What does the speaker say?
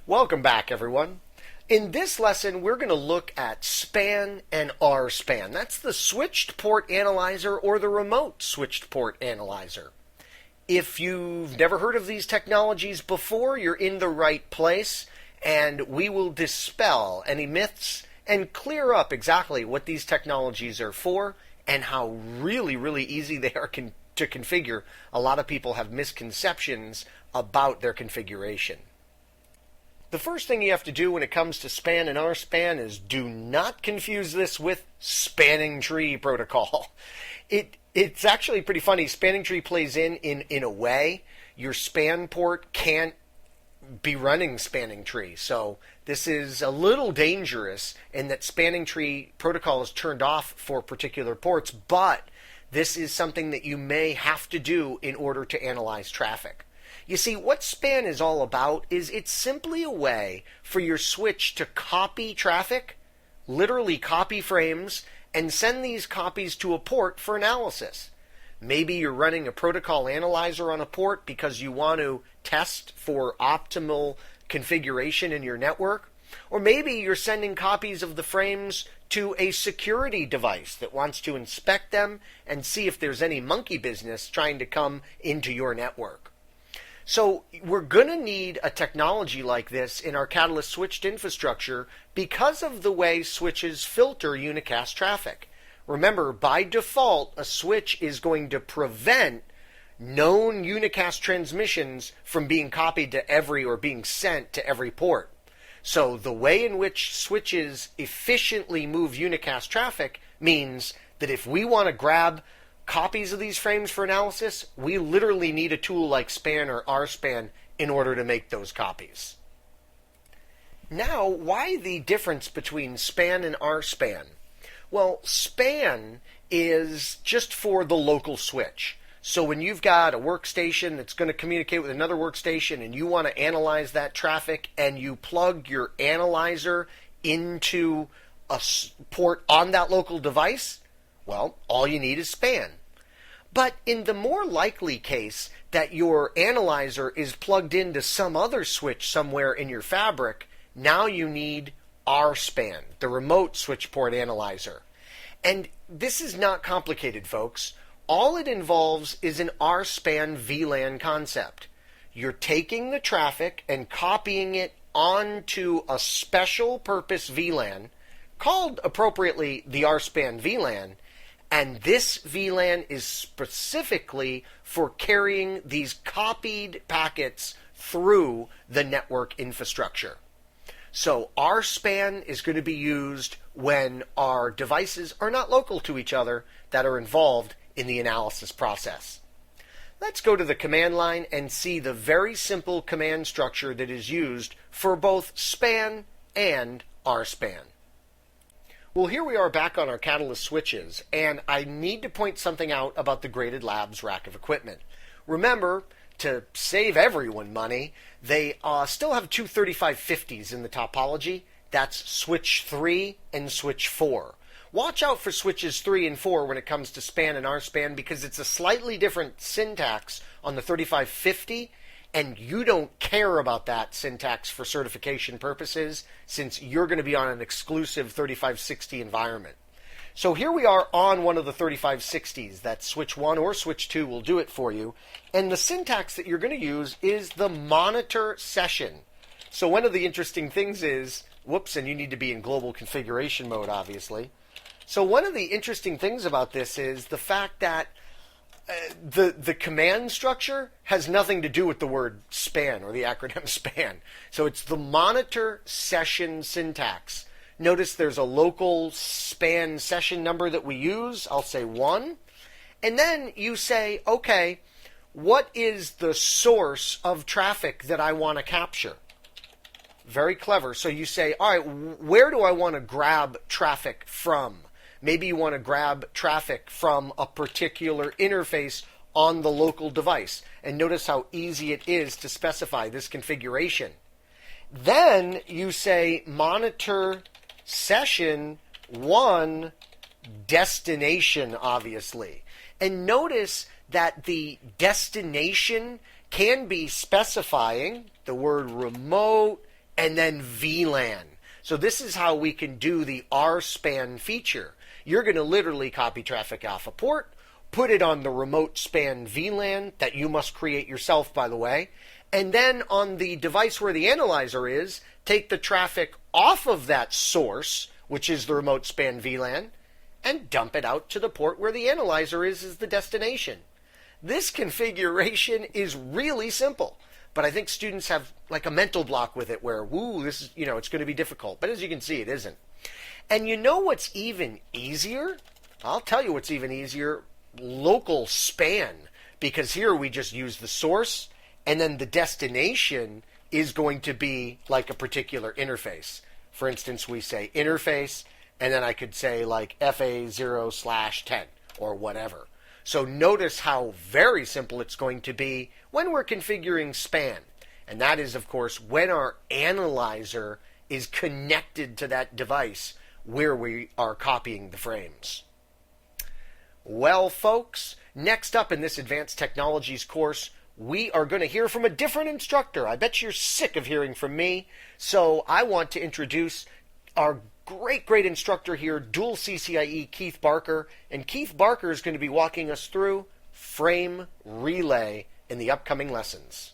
Welcome back, everyone. In this lesson, we're going to look at SPAN and RSPAN. That's the switched port analyzer or the remote switched port analyzer. If you've never heard of these technologies before, you're in the right place, and we will dispel any myths and clear up exactly what these technologies are for and how really easy they are to configure. A lot of people have misconceptions about their configuration. The first thing you have to do when it comes to SPAN and RSPAN is do not confuse this with spanning tree protocol. It's actually pretty funny. Spanning tree plays in a way. Your SPAN port can't be running spanning tree. So this is a little dangerous in that spanning tree protocol is turned off for particular ports, but this is something that you may have to do in order to analyze traffic. You see, what SPAN is all about is it's simply a way for your switch to copy traffic, literally copy frames, and send these copies to a port for analysis. Maybe you're running a protocol analyzer on a port because you want to test for optimal configuration in your network. Or maybe you're sending copies of the frames to a security device that wants to inspect them and see if there's any monkey business trying to come into your network. So we're going to need a technology like this in our Catalyst switched infrastructure because of the way switches filter unicast traffic. Remember, by default, a switch is going to prevent known unicast transmissions from being copied to every or being sent to every port. So the way in which switches efficiently move unicast traffic means that if we want to grab copies of these frames for analysis, we literally need a tool like SPAN or RSPAN in order to make those copies. Now, why the difference between SPAN and RSPAN? Well, SPAN is just for the local switch. So when you've got a workstation that's going to communicate with another workstation and you want to analyze that traffic and you plug your analyzer into a port on that local device, well, all you need is SPAN. But in the more likely case that your analyzer is plugged into some other switch somewhere in your fabric, now you need RSPAN, the remote switch port analyzer. And this is not complicated, folks. All it involves is an RSPAN VLAN concept. You're taking the traffic and copying it onto a special purpose VLAN, called appropriately the RSPAN VLAN, and this VLAN is specifically for carrying these copied packets through the network infrastructure. So RSPAN is going to be used when our devices are not local to each other that are involved in the analysis process. Let's go to the command line and see the very simple command structure that is used for both SPAN and RSPAN. Well, here we are back on our Catalyst switches, and I need to point something out about the Graded Labs rack of equipment. Remember, to save everyone money, they still have two 3550s in the topology. That's switch 3 and switch 4. Watch out for switches 3 and 4 when it comes to SPAN and RSPAN because it's a slightly different syntax on the 3550, and you don't care about that syntax for certification purposes since you're going to be on an exclusive 3560 environment. So here we are on one of the 3560s. That switch 1 or switch 2 will do it for you. And the syntax that you're going to use is the monitor session. So one of the interesting things is, and you need to be in global configuration mode, obviously. So one of the interesting things about this is the fact that the command structure has nothing to do with the word SPAN or the acronym SPAN. So it's the monitor session syntax. Notice there's a local SPAN session number that we use. I'll say 1. And then you say, okay, what is the source of traffic that I want to capture? Very clever. So you say, all right, where do I want to grab traffic from? Maybe you want to grab traffic from a particular interface on the local device. And notice how easy it is to specify this configuration. Then you say monitor session 1 destination, obviously. And notice that the destination can be specifying the word remote and then VLAN. So this is how we can do the RSPAN feature. You're going to literally copy traffic off a port, put it on the remote span VLAN that you must create yourself, by the way, and then on the device where the analyzer is, take the traffic off of that source, which is the remote span VLAN, and dump it out to the port where the analyzer is the destination. This configuration is really simple, but I think students have like a mental block with it where, woo, this is, it's going to be difficult. But as you can see, it isn't. And you know what's even easier? I'll tell you what's even easier. Local span. Because here we just use the source, and then the destination is going to be like a particular interface. For instance, we say interface, and then I could say like FA0/10 or whatever. So notice how very simple it's going to be when we're configuring span. And that is, of course, when our analyzer is connected to that device where we are copying the frames. Well, folks, next up in this Advanced Technologies course, we are going to hear from a different instructor. I bet you're sick of hearing from me. So I want to introduce our great instructor here, dual CCIE, Keith Barker. And Keith Barker is going to be walking us through frame relay in the upcoming lessons.